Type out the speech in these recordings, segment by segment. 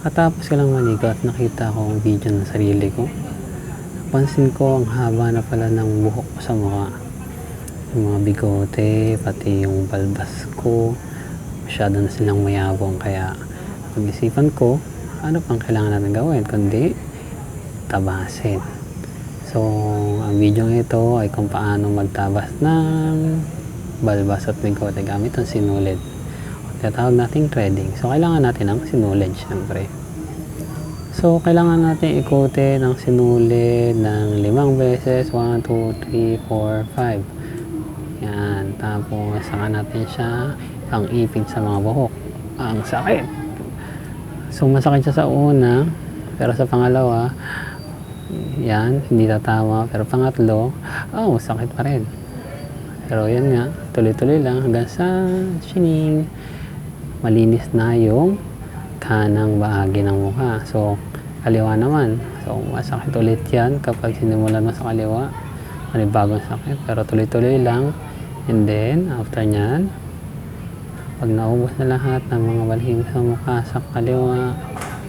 Kakatapos ko lang maligo at nakita ko ang video ng sarili ko. Napansin ko ang haba na pala ng buhok ko sa mukha. Yung mga bigote, pati yung balbas ko. Masyado na silang mayabong kaya pag-isipan ko, ano pang kailangan natin gawin kundi tabasin. So, ang video ito ay kung paano magtabas ng balbas at bigote gamit ang sinulid. Tinatawag nating threading. So, kailangan natin ng sinulid syempre. So, kailangan natin ikutin ang sinulid ng 5 beses. 1, 2, 3, 4, 5. Yan. Tapos, saka natin siya pang-ipit sa mga buhok. Ang sakit! So, masakit siya sa una. Pero sa pangalawa, yan, hindi tatama. Pero pangatlo, sakit pa rin. Pero yan nga, tuloy-tuloy lang hanggang sa shining. Malinis na yung kanang bahagi ng mukha. So, kaliwa naman. So, masakit ulit yan kapag sinimulan mo sa kaliwa. Manibagong sakit. Pero tuloy-tuloy lang. And then, after nyan, pag naubos na lahat ng mga balhim sa mukha sa kaliwa,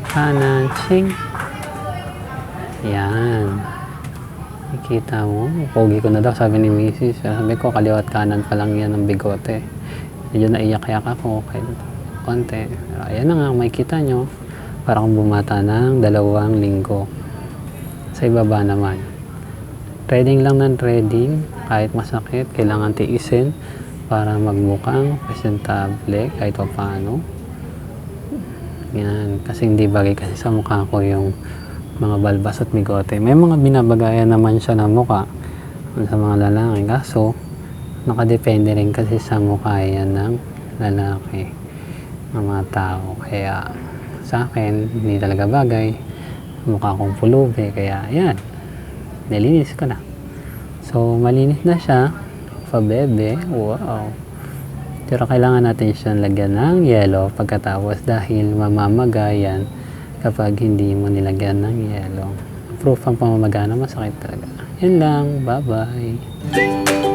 kanan, ching. Yan. Nakikita mo. Pogi ko na daw, sabi ni Mrs. Sabi ko, kaliwa at kanan pa lang yan ng bigote. Medyo naiyak-yak ako kahit konti. Pero ayan na nga, makikita nyo. Parang bumata ng 2 linggo. Sa ibaba naman. Threading lang ng threading. Kahit masakit, kailangan tiisin para magmukhang presentable kahit pa paano. Yan. Kasi hindi bagay kasi sa mukha ko yung mga balbas at bigote. May mga binabagayan naman siya na mukha sa mga lalaki. Kaso, nakadepende rin kasi sa mukha yan ng lalaki, ng mga tao. Kaya sa akin, hindi talaga bagay. Mukha kong pulubi. Kaya yan, nilinis ko na. So, malinis na siya. Pabebe. Wow. Pero kailangan natin siyang lagyan ng yellow pagkatapos dahil mamamaga yan kapag hindi mo nilagyan ng yellow. Proof ang pamamaga na masakit talaga. Yan lang. Bye-bye.